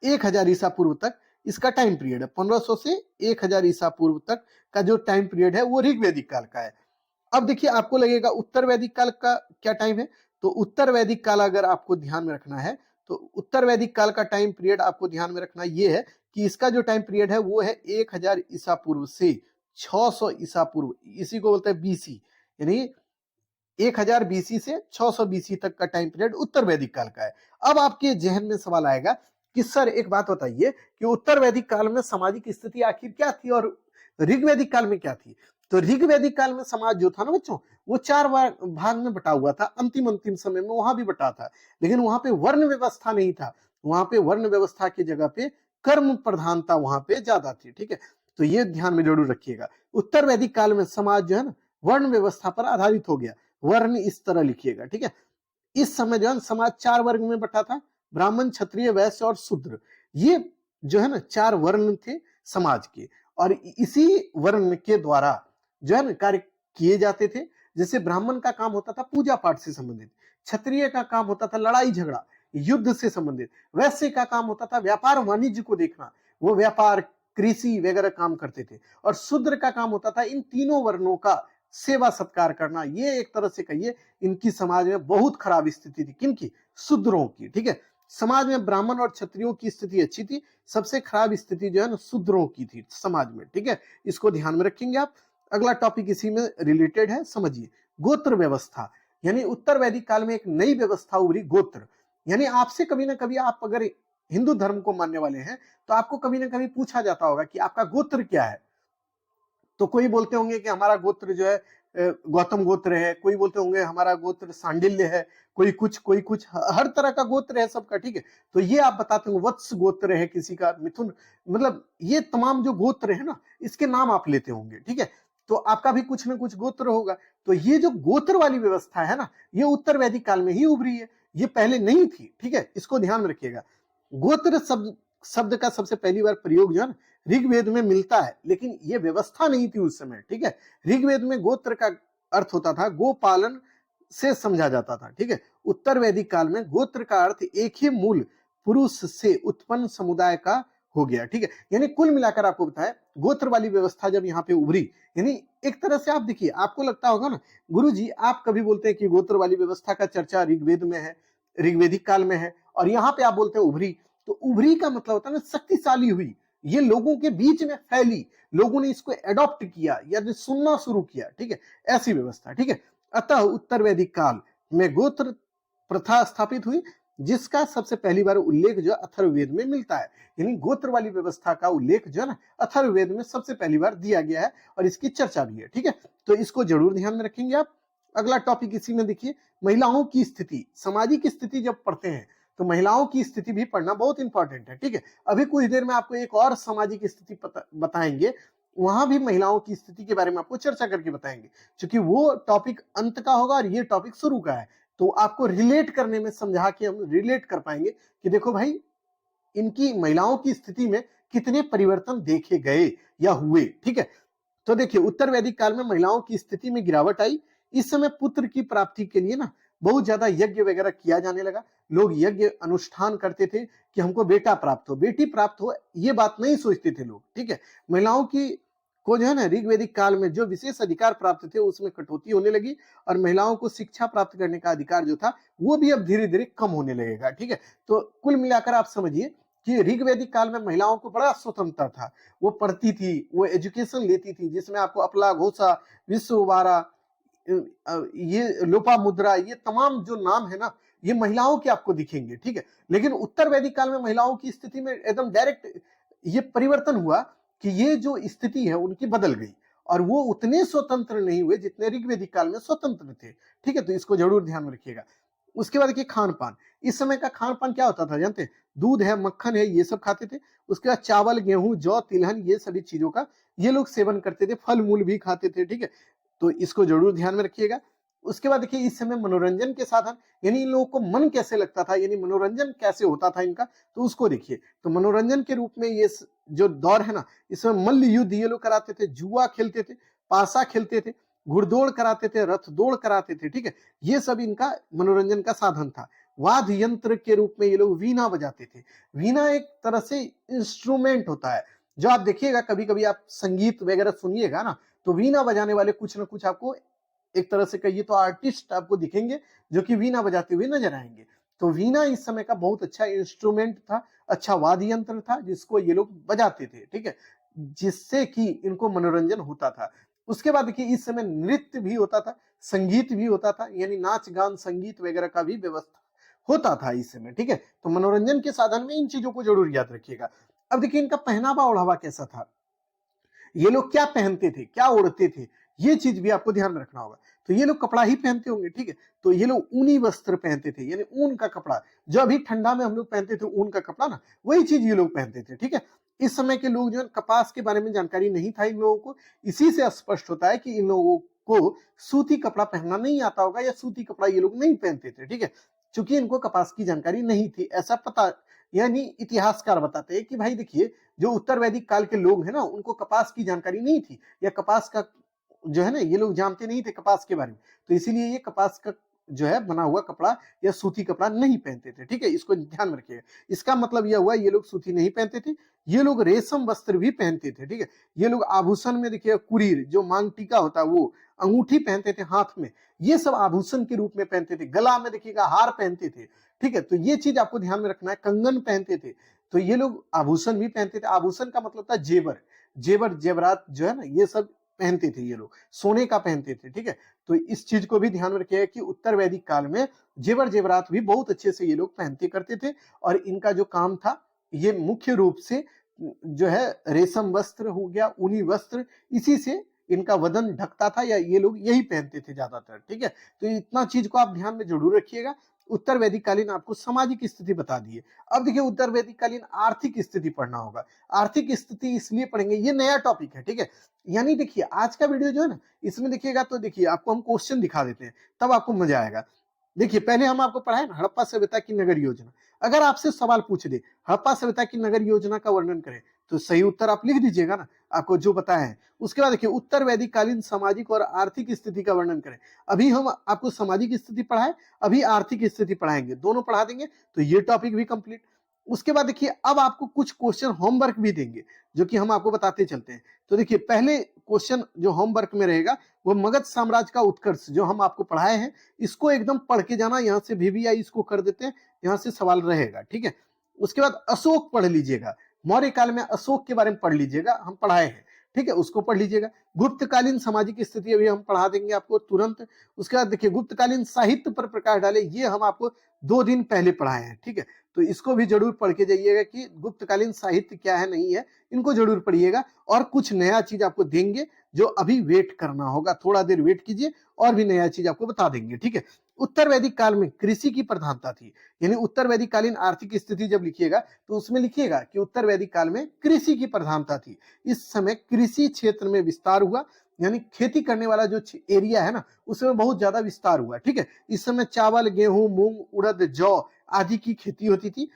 1000 ईसा पूर्व तक इसका टाइम पीरियड है। 1500 से 1000 ईसा पूर्व तक का जो टाइम पीरियड है वो ऋग्वैदिक काल का है। अब देखिए आपको लगेगा उत्तर वैदिक काल का क्या टाइम है, तो उत्तर वैदिक काल अगर आपको ध्यान में रखना है, तो उत्तर वैदिक काल का टाइम पीरियड आपको ध्यान में रखना ये है कि इसका जो टाइम पीरियड है वो है 1000 ईसा पूर्व से 600 ईसा पूर्व, इसी को बोलते हैं बीसी, यानी 1000 बीसी से 600 बीसी तक का टाइम पीरियड उत्तर वैदिक काल का है। अब आपके जहन में सवाल आएगा कि सर एक बात बताइए कि उत्तर वैदिक काल में सामाजिक स्थिति आखिर क्या थी और ऋग्वैदिक काल में क्या थी? तो ऋग्वैदिक काल में समाज जो था ना बच्चों, वो 4 भाग में बटा हुआ था। अंतिम समय में वहां भी बटा था, लेकिन वहां पे वर्ण व्यवस्था नहीं था। वहां पे वर्ण व्यवस्था की जगह पे कर्म प्रधानता वहां पे ज्यादा थी, ठीक है। तो ये ध्यान में जरूर रखिएगा। उत्तर वैदिक काल में समाज जो है ना वर्ण व्यवस्था पर आधारित हो गया। वर्ण इस तरह लिखिएगा, ठीक है। इस समय जो है समाज 4 वर्ग में बटा था, ब्राह्मण, क्षत्रिय, वैश्य और शूद्र। ये जो है ना 4 वर्ण थे समाज के, और इसी वर्ण के द्वारा जो है ना कार्य किए जाते थे। जैसे ब्राह्मण का काम होता था पूजा पाठ से संबंधित, क्षत्रिय का काम होता था लड़ाई झगड़ा युद्ध से संबंधित, वैश्य का काम होता था व्यापार वाणिज्य को देखना, वो व्यापार कृषि वगैरह काम करते थे, और शूद्र का काम होता था इन तीनों वर्णों का सेवा सत्कार करना। ये एक तरह से कहिए इनकी समाज में बहुत खराब स्थिति थी, किनकी? शूद्रों की, ठीक है। समाज में ब्राह्मण और क्षत्रियों की स्थिति अच्छी थी, सबसे खराब स्थिति जो है ना शूद्रों की थी समाज में, ठीक है। इसको ध्यान में रखेंगे आप। अगला टॉपिक इसी में रिलेटेड है, समझिए गोत्र व्यवस्था। यानी उत्तर वैदिक काल में एक नई व्यवस्था उभरी, गोत्र। यानी आपसे कभी ना कभी, आप अगर हिंदू धर्म को मानने वाले हैं तो आपको कभी ना कभी पूछा जाता होगा कि आपका गोत्र क्या है। तो कोई बोलते होंगे कि हमारा गोत्र जो है गौतम गोत्र है, कोई बोलते होंगे हमारा गोत्र सांडिल्य है, कोई कुछ हर तरह का गोत्र है सबका, ठीक है। तो ये आप बताते हो, वत्स गोत्र है किसी का, मिथुन, मतलब ये तमाम जो गोत्र है ना, इसके नाम आप लेते होंगे, ठीक है। तो आपका भी कुछ ना कुछ गोत्र होगा। तो ये जो गोत्र वाली व्यवस्था है ना, ये उत्तर वैदिक काल में ही उभरी है, ये पहले नहीं थी, ठीक है, इसको ध्यान में रखिएगा। गोत्र शब्द का सबसे पहली बार प्रयोग जो है ना ऋग्वेद में मिलता है, लेकिन ये व्यवस्था नहीं थी उस समय, ठीक है। ऋग्वेद में गोत्र का अर्थ होता था गोपालन से समझा जाता था, ठीक है। उत्तर वैदिक काल में गोत्र का अर्थ एक ही मूल पुरुष से उत्पन्न समुदाय का हो गया, ठीक है। यानी कुल मिलाकर आपको बताया, गोत्र वाली व्यवस्था जब यहाँ पे उभरी, यानी एक तरह से आप देखिए, आपको लगता होगा ना गुरु जी आप कभी बोलते हैं कि गोत्र वाली व्यवस्था का चर्चा ऋग्वेद में है, ऋग्वेदिक काल में है, और यहाँ पे आप बोलते हैं उभरी। तो उभरी का मतलब होता है ना शक्तिशाली हुई, ये लोगों के बीच में फैली, लोगों ने इसको एडॉप्ट किया या सुनना शुरू किया, ठीक है, ऐसी व्यवस्था, ठीक है। अतः उत्तर वैदिक काल में गोत्र प्रथा स्थापित हुई, जिसका सबसे पहली बार उल्लेख जो अथर्ववेद में मिलता है। यानी गोत्र वाली व्यवस्था का उल्लेख जो है ना अथर्ववेद में सबसे पहली बार दिया गया है, और इसकी चर्चा भी है, ठीक है। तो इसको जरूर ध्यान में रखेंगे आप। अगला टॉपिक इसी में देखिए, महिलाओं की स्थिति, सामाजिक स्थिति जब पढ़ते हैं तो महिलाओं की स्थिति भी पढ़ना बहुत इंपॉर्टेंट है, ठीक है। अभी कुछ देर में आपको एक और सामाजिक स्थिति बताएंगे, वहां भी महिलाओं की स्थिति के बारे में आपको चर्चा करके बताएंगे, क्योंकि वो टॉपिक अंत का होगा और ये टॉपिक शुरू का है। तो आपको रिलेट करने में, समझा के हम रिलेट कर पाएंगे कि देखो भाई इनकी महिलाओं की स्थिति में कितने परिवर्तन देखे गए या हुए, ठीक है। तो देखिए उत्तर वैदिक काल में महिलाओं की स्थिति में गिरावट आई। इस समय पुत्र की प्राप्ति के लिए ना बहुत ज्यादा यज्ञ वगैरह किया जाने लगा। लोग यज्ञ अनुष्ठान करते थे कि हमको बेटा प्राप्त हो, बेटी प्राप्त हो, ये बात नहीं सोचते थे लोग, ठीक है। महिलाओं की को जो है ना ऋग्वेदिक काल में जो विशेष अधिकार प्राप्त थे उसमें कटौती होने लगी, और महिलाओं को शिक्षा प्राप्त करने का अधिकार जो था वो भी अब धीरे धीरे कम होने लगेगा, ठीक है। तो कुल मिलाकर आप समझिए कि ऋग्वेदिक काल में महिलाओं को बड़ा स्वतंत्रता था, वो पढ़ती थी, वो एजुकेशन लेती थी, जिसमें आपको अपला घोषा, विश्ववारा, ये लोपा मुद्रा, ये तमाम जो नाम है ना ये महिलाओं के आपको दिखेंगे, ठीक है। लेकिन उत्तर वैदिक काल में महिलाओं की स्थिति में एकदम डायरेक्ट ये परिवर्तन हुआ कि ये जो स्थिति है उनकी बदल गई, और वो उतने स्वतंत्र नहीं हुए जितने ऋग्वेदिक काल में स्वतंत्र थे, ठीक है। तो इसको जरूर ध्यान में रखिएगा। उसके बाद देखिए खान पान, इस समय का खान पान क्या होता था जानते हैं, दूध है, मक्खन है, ये सब खाते थे। उसके बाद चावल, गेहूं, जौ, तिलहन, ये सभी चीजों का ये लोग सेवन करते थे, फल मूल भी खाते थे, ठीक है। तो इसको जरूर ध्यान में रखिएगा। उसके बाद देखिए इस समय मनोरंजन के साधन, यानी इन लोगों को मन कैसे लगता था, यानी मनोरंजन कैसे होता था इनका, तो उसको देखिए। तो मनोरंजन के रूप में ये जो दौर है ना, इसमें मल्ल युद्ध ये लोग कराते थे, जुआ खेलते थे, पासा खेलते थे, घुड़दौड़ कराते थे, रथ दौड़ कराते थे, ठीक है। ये सब इनका मनोरंजन का साधन था। वाद्य यंत्र के रूप में ये लोग वीणा बजाते थे। वीणा एक तरह से इंस्ट्रूमेंट होता है, जो आप देखिएगा कभी कभी आप संगीत वगैरह सुनिएगा ना, तो वीणा बजाने वाले कुछ ना कुछ आपको एक तरह से कहिए तो आर्टिस्ट आपको दिखेंगे जो कि वीणा बजाते हुए नजर आएंगे। तो वीणा इस समय का बहुत अच्छा इंस्ट्रूमेंट था, अच्छा वाद्य यंत्र था जिसको ये लोग बजाते थे, ठीक है, जिससे कि इनको मनोरंजन होता था। उसके बाद देखिए इस समय नृत्य भी होता था, संगीत भी होता था, यानी नाच गान संगीत वगैरह का भी व्यवस्था होता था इस समय, ठीक है। तो मनोरंजन के साधन में इन चीजों को जरूर याद रखिएगा। अब देखिए इनका पहनावा ओढ़ावा कैसा था, ये लोग क्या पहनते थे, क्या ओढ़ते थे, ये चीज भी आपको ध्यान में रखना होगा। तो ये लोग कपड़ा ही पहनते होंगे, ठीक है। तो ये लोग ऊनी वस्त्र पहनते थे, यानी ऊन का कपड़ा, जो अभी ठंडा में हम लोग पहनते थे ऊन का कपड़ा ना, वही चीज ये लोग पहनते थे, ठीक है। इस समय के लोग जो है कपास के बारे में जानकारी नहीं था इन लोगों को, इसी से स्पष्ट होता है कि इन लोगों को सूती कपड़ा पहनना नहीं आता होगा, या सूती कपड़ा ये लोग नहीं पहनते थे, ठीक है, क्योंकि इनको कपास की जानकारी नहीं थी, ऐसा पता, यानी इतिहासकार बताते हैं कि भाई देखिए जो उत्तर वैदिक काल के लोग हैं ना उनको कपास की जानकारी नहीं थी, या कपास का जो है ना ये लोग जानते नहीं थे कपास के बारे में, तो इसीलिए ये कपास का जो है बना हुआ कपड़ा या सूती कपड़ा नहीं पहनते थे, ठीक है। इसको ध्यान में रखिएगा। इसका मतलब यह हुआ ये लोग सूती नहीं पहनते थे, ये लोग रेशम वस्त्र भी पहनते थे, ठीक है। ये लोग आभूषण में देखिए कुरीर जो मांग टीका होता है, वो अंगूठी पहनते थे हाथ में, ये सब आभूषण के रूप में पहनते थे। गला में देखिएगा हार पहनते थे, ठीक है। तो ये चीज आपको ध्यान में रखना है। कंगन पहनते थे, तो ये लोग आभूषण भी पहनते थे। आभूषण का मतलब था जेवर, जेवर जेवरात जो है ना ये सब पहनते थे, ये लोग सोने का पहनते थे, ठीक है। तो इस चीज को भी ध्यान में रखिएगा कि उत्तर वैदिक काल में जेवर जेवरात भी बहुत अच्छे से ये लोग पहनते करते थे, और इनका जो काम था ये मुख्य रूप से जो है रेशम वस्त्र हो गया, ऊनी वस्त्र, इसी से इनका वदन ढकता था या ये लोग यही पहनते थे ज्यादातर। ठीक है, तो इतना चीज को आप ध्यान में जरूर रखिएगा। उत्तर वैदिक कालीन आपको सामाजिक स्थिति बता दी है। अब देखिए उत्तर वैदिक कालीन आर्थिक स्थिति पढ़ना होगा। आर्थिक स्थिति इसलिए पढ़ेंगे, ये नया टॉपिक है। ठीक है, यानी देखिए आज का वीडियो जो है ना, इसमें देखिएगा तो देखिए आपको हम क्वेश्चन दिखा देते हैं, तब आपको मजा आएगा। देखिए पहले हम आपको पढ़ाए ना हड़प्पा सभ्यता की नगर योजना। अगर आपसे सवाल पूछ दे हड़प्पा सभ्यता की नगर योजना का वर्णन करें, तो सही उत्तर आप लिख दीजिएगा ना, आपको जो बताया है। उसके बाद देखिए उत्तर वैदिक कालीन सामाजिक और आर्थिक स्थिति का वर्णन करें। अभी हम आपको सामाजिक स्थिति पढ़ाए, अभी आर्थिक स्थिति पढ़ाएंगे, दोनों पढ़ा देंगे, तो ये टॉपिक भी कंप्लीट। उसके बाद देखिए अब आपको कुछ क्वेश्चन होमवर्क भी देंगे, जो कि हम आपको बताते चलते हैं। तो देखिए पहले क्वेश्चन जो होमवर्क में रहेगा वो मगध साम्राज्य का उत्कर्ष, जो हम आपको पढ़ाए हैं, इसको एकदम पढ़ के जाना। यहाँ से VVI इसको कर देते हैं, यहाँ से सवाल रहेगा। ठीक है, उसके बाद अशोक पढ़ लीजिएगा, मौर्य काल में अशोक के बारे में पढ़ लीजिएगा, हम पढ़ाए हैं। ठीक है, उसको पढ़ लीजिएगा। गुप्तकालीन सामाजिक स्थिति अभी हम पढ़ा देंगे आपको तुरंत। उसके बाद देखिए गुप्तकालीन साहित्य पर प्रकाश डाले, ये हम आपको 2 दिन पहले पढ़ाए हैं। ठीक है, तो इसको भी जरूर पढ़ के जाइएगा कि गुप्तकालीन साहित्य क्या है नहीं है, इनको जरूर पढ़िएगा। और कुछ नया चीज आपको देंगे, जो अभी वेट करना होगा, थोड़ा देर वेट कीजिए, और भी नया चीज आपको बता देंगे। ठीक है, उत्तर वैदिक काल में कृषि की प्रधानता थी, यानी उत्तर वैदिक कालीन आर्थिक स्थिति जब लिखिएगा तो उसमें लिखिएगा कि उत्तर वैदिक काल में कृषि की प्रधानता थी। इस समय कृषि क्षेत्र में विस्तार हुआ, यानी खेती करने वाला जो एरिया है ना, उसमें बहुत ज्यादा विस्तार हुआ। ठीक है, इस समय चावल, गेहूं, मूंग, उड़द, जौ आदि की खेती होती थी।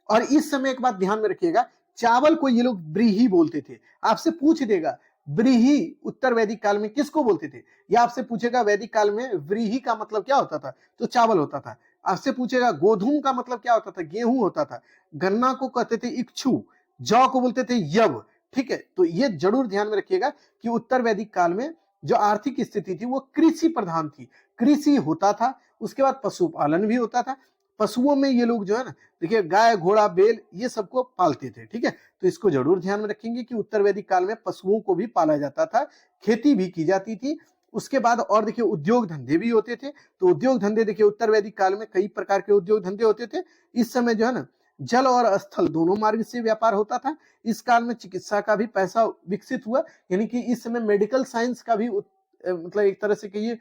और इस समय एक बात ध्यान में रखिएगा, चावल को ये लोग ब्रीही बोलते थे। आपसे पूछ देगा ब्रीही उत्तर वैदिक काल में किसको बोलते थे, या आपसे पूछेगा वैदिक काल में व्रीही का मतलब क्या होता था, तो चावल होता था। आपसे पूछेगा गोधूम का मतलब क्या होता था, गेहूं होता था। गन्ना को कहते थे इक्षु, जौ को बोलते थे यव। ठीक है, तो ये जरूर ध्यान में रखिएगा कि उत्तर वैदिक काल में जो आर्थिक स्थिति थी वो कृषि प्रधान थी। कृषि होता था, उसके बाद पशुपालन भी होता था। पशुओं में ये लोग जो है ना, देखिए गाय, घोड़ा, बैल, ये सबको पालते थे। ठीक है, तो इसको जरूर ध्यान में रखेंगे कि उत्तर वैदिक काल में पशुओं को भी पाला जाता था, खेती भी की जाती थी। उसके बाद और देखिए उद्योग धंधे भी होते थे। तो उद्योग धंधे देखिए उत्तर वैदिक काल में कई प्रकार के उद्योग धंधे होते थे। इस समय जो है ना, जल और स्थल दोनों मार्ग से व्यापार होता था। इस काल में चिकित्सा का भी पैसा विकसित हुआ, यानी कि इस समय मेडिकल साइंस का भी मतलब एक तरह से कहिए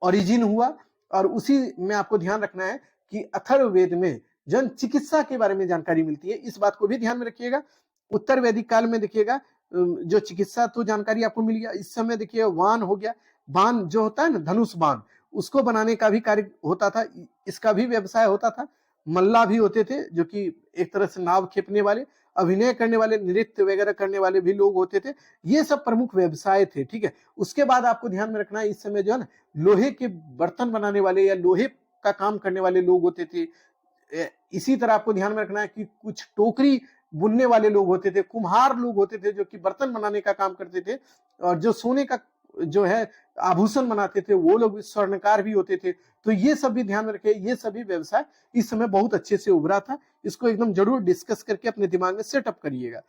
ओरिजिन हुआ। और उसी में आपको ध्यान रखना है कि अथर्ववेद में जन चिकित्सा के बारे में जानकारी मिलती है, इस बात को भी ध्यान में रखिएगा। उत्तर वैदिक काल में देखिएगा जो चिकित्सा तो जानकारी आपको मिल गया। इस समय देखिए वान हो गया, बाण जो होता है ना, धनुष बाण, उसको बनाने का भी कार्य होता था, इसका भी व्यवसाय होता था। मल्ला भी होते थे, जो कि एक तरह से नाव खेपने वाले, अभिनय करने वाले, नृत्य वगैरह करने वाले भी लोग होते थे। ये सब प्रमुख व्यवसाय थे। ठीक है, उसके बाद आपको ध्यान में रखना है, इस समय जो है ना, लोहे के बर्तन बनाने वाले या लोहे का काम करने वाले लोग होते थे। इसी तरह आपको ध्यान में रखना है कि कुछ टोकरी बुनने वाले लोग होते थे, कुम्हार लोग होते थे जो कि बर्तन बनाने का काम करते थे। और जो सोने का जो है आभूषण बनाते थे, वो लोग स्वर्णकार भी होते थे। तो ये सब भी ध्यान में रखे, ये सभी व्यवसाय इस समय बहुत अच्छे से उभरा था। इसको एकदम जरूर डिस्कस करके अपने दिमाग में सेटअप करिएगा।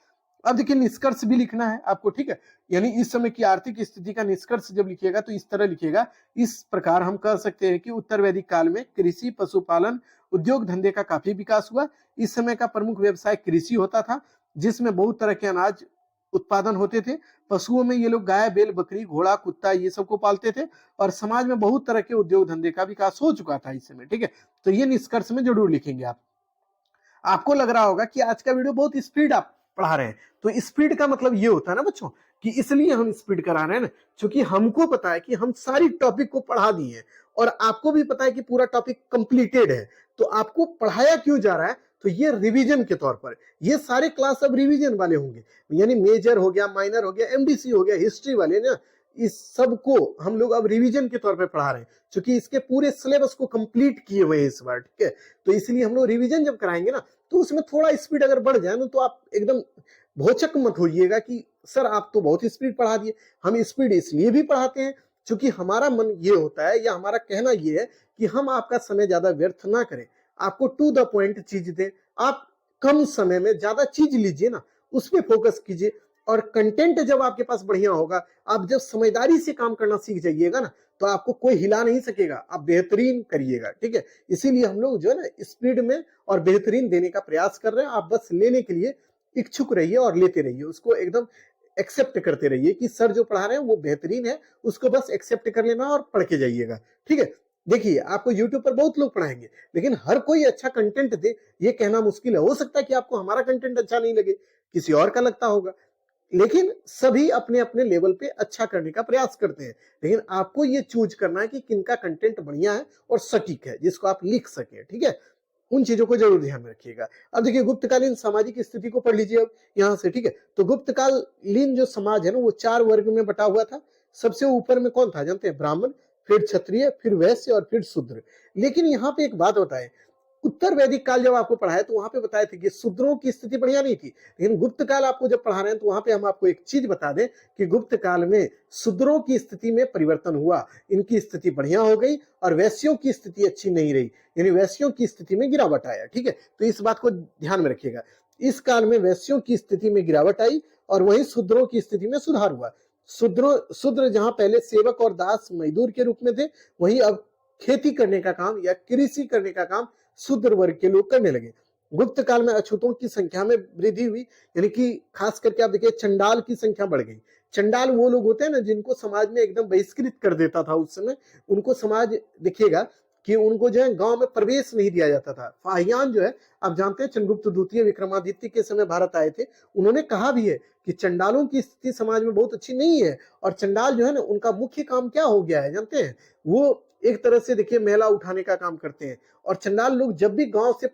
अब देखिए निष्कर्ष भी लिखना है आपको। ठीक है, यानी इस समय की आर्थिक स्थिति का निष्कर्ष जब लिखिएगा तो इस तरह लिखिएगा। इस प्रकार हम कह सकते हैं कि उत्तर वैदिक काल में कृषि, पशुपालन, उद्योग धंधे का काफी विकास हुआ। इस समय का प्रमुख व्यवसाय कृषि होता था, जिसमें बहुत तरह के अनाज उत्पादन होते थे। पशुओं में ये लोग गाय, बैल, बकरी, घोड़ा, कुत्ता, ये सब को पालते थे। और समाज में बहुत तरह के उद्योग धंधे का विकास हो चुका था इस समय। ठीक है, तो ये निष्कर्ष में जरूर लिखेंगे आप। आपको लग रहा होगा कि आज का वीडियो बहुत स्पीड आप पढ़ा रहे हैं, तो स्पीड का मतलब ये होता है ना बच्चों, कि इसलिए हम स्पीड करा रहे हैं ना, क्योंकि हमको पता है कि हम सारी टॉपिक को पढ़ा दिए हैं, और आपको भी पता है कि पूरा टॉपिक कंप्लीटेड है। तो आपको पढ़ाया क्यों जा रहा है, तो ये रिवीजन के तौर पर, ये सारे क्लास अब रिवीजन वाले होंगे। यानी मेजर हो गया, माइनर हो गया, एमडीसी हो गया, हिस्ट्री वाले ना, इस सब को हम लोग अब रिवीजन के तौर पे पढ़ा रहे हैं, क्योंकि इसके पूरे सिलेबस को कंप्लीट किए हुए हैं इस बार। ठीक है, तो इसलिए हम लोग रिवीजन जब कराएंगे ना, तो उसमें थोड़ा स्पीड अगर बढ़ जाए ना, तो आप एकदम भौचक मत होइएगा कि सर आप तो बहुत स्पीड पढ़ा दिए। हम स्पीड इसलिए भी पढ़ाते हैं क्योंकि हमारा मन ये होता है, या हमारा कहना ये है कि हम आपका समय ज्यादा व्यर्थ ना करें, आपको टू द पॉइंट चीज दें। आप कम समय में ज्यादा चीज लीजिए ना, उस पर फोकस कीजिए। और कंटेंट जब आपके पास बढ़िया होगा, आप जब समझदारी से काम करना सीख जाइएगा ना, तो आपको कोई हिला नहीं सकेगा, आप बेहतरीन करिएगा। ठीक है, इसीलिए हम लोग जो है ना स्पीड में और बेहतरीन देने का प्रयास कर रहे हैं। आप बस लेने के लिए इच्छुक रहिए और लेते रहिए, उसको एकदम एक्सेप्ट करते रहिए कि सर जो पढ़ा रहे हैं वो बेहतरीन है, उसको बस एक्सेप्ट कर लेना और पढ़ के जाइएगा। ठीक है, देखिए आपको यूट्यूब पर बहुत लोग पढ़ाएंगे, लेकिन हर कोई अच्छा कंटेंट दे ये कहना मुश्किल है। हो सकता है कि आपको हमारा कंटेंट अच्छा नहीं लगे, किसी और का लगता होगा, लेकिन सभी अपने अपने लेवल पे अच्छा करने का प्रयास करते हैं। लेकिन आपको ये चूज करना है कि किनका कंटेंट बढ़िया है और सटीक है, जिसको आप लिख सके। ठीक है, उन चीजों को जरूर ध्यान में रखिएगा। अब देखिए गुप्तकालीन सामाजिक स्थिति को पढ़ लीजिए अब यहाँ से। ठीक है, तो गुप्तकालीन जो समाज है ना वो 4 वर्ग में बटा हुआ था। सबसे ऊपर में कौन था जानते हैं? ब्राह्मण, फिर क्षत्रिय, फिर वैश्य और फिर शूद्र। लेकिन यहाँ पे एक बात बताए, उत्तर वैदिक काल जब आपको पढ़ाया तो वहां पे बताए थे कि शूद्रों की स्थिति बढ़िया नहीं थी, लेकिन गुप्त काल आपको जब पढ़ा रहे हैं तो वहां पे हम आपको एक चीज बता दें कि गुप्त काल में शूद्रों की स्थिति में परिवर्तन हुआ, इनकी स्थिति बढ़िया हो गई और वैश्यों की स्थिति अच्छी नहीं रही, यानी वैश्यों की स्थिति में गिरावट आया। ठीक है, तो इस बात को ध्यान में रखिएगा। इस काल में वैश्यों की स्थिति में गिरावट आई और वहीं शूद्रों की स्थिति में सुधार हुआ। शूद्र जहां पहले सेवक और दास मजदूर के रूप में थे, वहीं अब खेती करने का काम या कृषि करने का काम शूद्र वर्ग के लोग करने लगे। गुप्त काल में अछूतों की संख्या में वृद्धि हुई, यानी कि खास करके आप देखिए चंडाल की संख्या बढ़ गई। चंडाल वो लोग होते हैं ना जिनको समाज में एकदम बहिष्कृत कर देता था उस समय, उनको समाज देखिएगा कि उनको जो है गांव में प्रवेश नहीं दिया जाता था। फाहियान जो है, आप जानते हैं चंद्रगुप्त द्वितीय विक्रमादित्य के समय भारत आए थे, उन्होंने कहा भी है कि चंडालों की स्थिति समाज में बहुत अच्छी नहीं है। और चंडाल जो है ना उनका मुख्य काम क्या हो गया है जानते हैं? वो एक तरह से देखिए मेला उठाने का काम करते हैं। और चंडाल लोग जब भी गांव से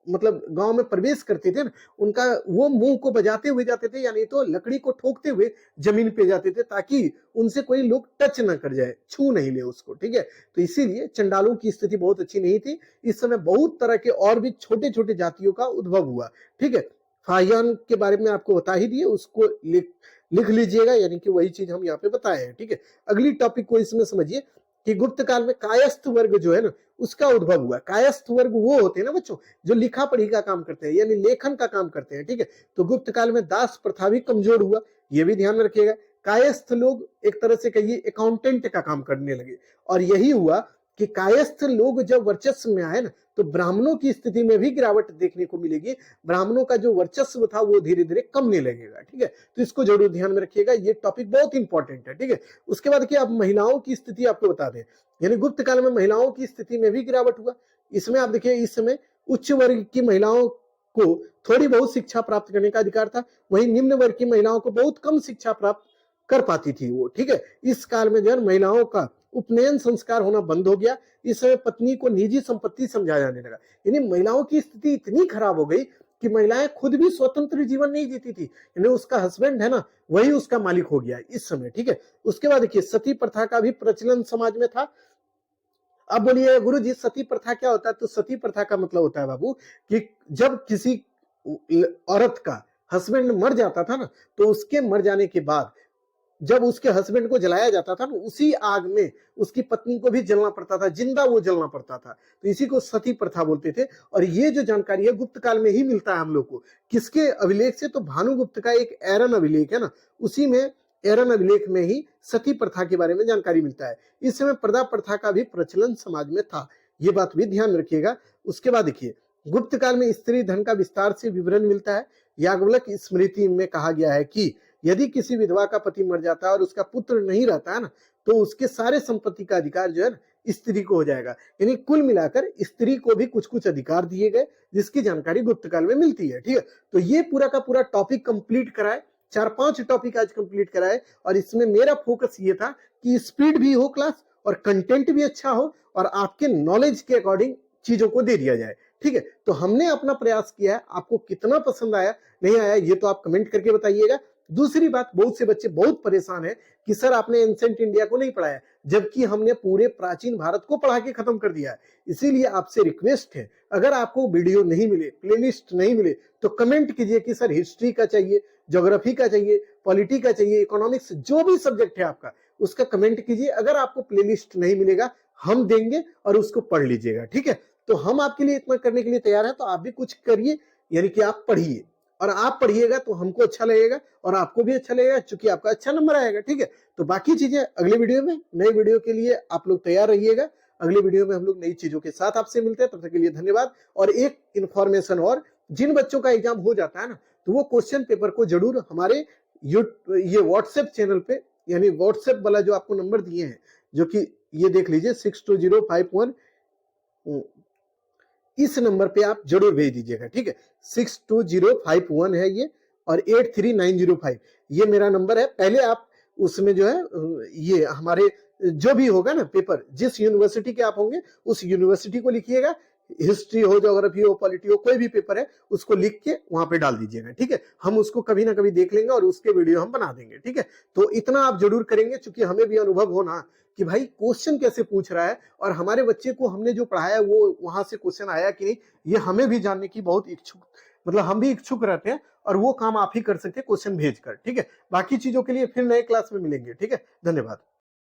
मतलब गांव में प्रवेश करते थे ना, उनका वो मुंह को बजाते हुए जाते थे, यानी तो लकड़ी को ठोकते हुए जमीन पे जाते थे ताकि उनसे कोई लोग टच ना कर जाए, छू नहीं ले उसको। ठीक है, तो इसीलिए चंडालों की स्थिति बहुत अच्छी नहीं थी। इस समय बहुत तरह के और भी छोटे छोटे जातियों का उद्भव हुआ। ठीक है, फाहियान के बारे में आपको बता ही दिए, उसको लिख लीजिएगा, यानी कि वही चीज हम यहाँ पे बताए हैं। ठीक है, अगली टॉपिक को इसमें समझिए कि गुप्त काल में कायस्थ वर्ग जो है ना उसका उद्भव हुआ। कायस्थ वर्ग वो होते हैं ना बच्चों जो लिखा पढ़ी का काम करते हैं, यानी लेखन का काम करते हैं। ठीक है, तो गुप्त काल में दास प्रथा भी कमजोर हुआ, ये भी ध्यान में रखिएगा। कायस्थ लोग एक तरह से कहिए अकाउंटेंट का काम करने लगे, और यही हुआ कि कायस्थ लोग जब वर्चस्व में आए ना तो ब्राह्मणों की स्थिति में भी गिरावट देखने को मिलेगी। ब्राह्मणों का जो वर्चस्व था वो धीरे धीरे कमने लगेगा। ठीक है, तो इसको जरूर ध्यान में रखिएगा, ये टॉपिक बहुत इंपॉर्टेंट है। ठीक है, उसके बाद क्या, अब महिलाओं की स्थिति आपको बता दें, यानी गुप्त काल में महिलाओं की स्थिति में भी गिरावट हुआ। इसमें आप देखिए इस समय उच्च वर्ग की महिलाओं को थोड़ी बहुत शिक्षा प्राप्त करने का अधिकार था, वहीं निम्न वर्ग की महिलाओं को बहुत कम शिक्षा प्राप्त कर पाती थी वो। ठीक है, इस काल में जो है महिलाओं का उपनयन संस्कार होना बंद हो गया। इस समय पत्नी को निजी संपत्ति समझा जाने लगा, यानी महिलाओं की स्थिति इतनी खराब हो गई कि महिलाएं खुद भी स्वतंत्र जीवन नहीं जीती थी, यानी उसका हस्बैंड है ना वही उसका मालिक हो गया इस समय। ठीक है, उसके बाद देखिए सती प्रथा का भी प्रचलन समाज में था। अब बोलिए गुरु जी सती प्रथा क्या होता है? तो सती प्रथा का मतलब होता है बाबू कि जब किसी औरत का हस्बैंड मर जाता था ना, तो उसके मर जाने के बाद जब उसके हस्बैंड को जलाया जाता था ना, उसी आग में उसकी पत्नी को भी जलना पड़ता था, जिंदा वो जलना पड़ता था। तो इसी को सती प्रथा बोलते थे। और ये जो जानकारी है गुप्त काल में ही मिलता है हम लोग को। किसके अभिलेख से? तो भानुगुप्त का एक एरन अभिलेख है ना, उसी में एरन अभिलेख में ही सती प्रथा के बारे में जानकारी मिलता है। इस समय पर्दा प्रथा का भी प्रचलन समाज में था, ये बात भी ध्यान रखिएगा। उसके बाद देखिए गुप्त काल में स्त्री धन का विस्तार से विवरण मिलता है। याज्ञवल्क्य स्मृति में कहा गया है कि यदि किसी विधवा का पति मर जाता है और उसका पुत्र नहीं रहता है ना, तो उसके सारे संपत्ति का अधिकार जो है ना स्त्री को हो जाएगा। यानी कुल मिलाकर स्त्री को भी कुछ कुछ अधिकार दिए गए, जिसकी जानकारी गुप्त काल में मिलती है। ठीक है, तो ये पूरा का पूरा टॉपिक कंप्लीट कराए, 4-5 टॉपिक आज कंप्लीट कराए। और इसमें मेरा फोकस ये था कि स्पीड भी हो क्लास और कंटेंट भी अच्छा हो और आपके नॉलेज के अकॉर्डिंग चीजों को दे दिया जाए। ठीक है, तो हमने अपना प्रयास किया है। आपको कितना पसंद आया नहीं आया ये तो आप कमेंट करके बताइएगा। दूसरी बात, बहुत से बच्चे बहुत परेशान हैं कि सर आपने एंसेंट इंडिया को नहीं पढ़ाया, जबकि हमने पूरे प्राचीन भारत को पढ़ा के खत्म कर दिया है। इसीलिए आपसे रिक्वेस्ट है, अगर आपको वीडियो नहीं मिले, प्लेलिस्ट नहीं मिले, तो कमेंट कीजिए कि सर हिस्ट्री का चाहिए, ज्योग्राफी का चाहिए, पॉलिटी का चाहिए, इकोनॉमिक्स, जो भी सब्जेक्ट है आपका उसका कमेंट कीजिए। अगर आपको प्लेलिस्ट नहीं मिलेगा हम देंगे और उसको पढ़ लीजिएगा। ठीक है, तो हम आपके लिए इतना करने के लिए तैयार हैं, तो आप भी कुछ करिए, यानी कि आप पढ़िए। और आप पढ़िएगा तो हमको अच्छा लगेगा और आपको भी अच्छा लगेगा, क्योंकि आपका अच्छा नंबर आएगा। ठीक है, तो बाकी चीजें अगले वीडियो में, नए वीडियो के लिए आप लोग तैयार रहिएगा। अगले वीडियो में हम लोग नई चीजों के साथ आपसे मिलते हैं, तब तक के लिए धन्यवाद। और एक इन्फॉर्मेशन और जिन बच्चों का एग्जाम हो जाता है ना, तो वो क्वेश्चन पेपर को जरूर हमारे ये व्हाट्सएप चैनल पे, यानी व्हाट्सएप वाला जो आपको नंबर दिए हैं, जो कि ये देख लीजिए 62051, इस नंबर पे आप जरूर भेज दीजिएगा, ठीक है। 62051 है ये, और 83905 ये मेरा नंबर है। पहले आप उसमें जो है ये हमारे जो भी होगा ना पेपर, जिस यूनिवर्सिटी के आप होंगे उस यूनिवर्सिटी को लिखिएगा। हिस्ट्री हो, ज्योग्राफी हो, पॉलिटी हो, कोई भी पेपर है उसको लिख के वहां पे डाल दीजिएगा, ठीक है। हम उसको कभी ना कभी देख लेंगे और उसके वीडियो हम बना देंगे, ठीक है। तो इतना आप जरूर करेंगे, क्योंकि हमें भी अनुभव होना कि भाई क्वेश्चन कैसे पूछ रहा है, और हमारे बच्चे को हमने जो पढ़ाया वो वहां से क्वेश्चन आया कि नहीं, ये हमें भी जानने की बहुत इच्छुक, मतलब हम भी इच्छुक रहते हैं, और वो काम आप ही कर सकते हैं क्वेश्चन भेजकर, ठीक है। बाकी चीजों के लिए फिर नए क्लास में मिलेंगे, ठीक है। धन्यवाद।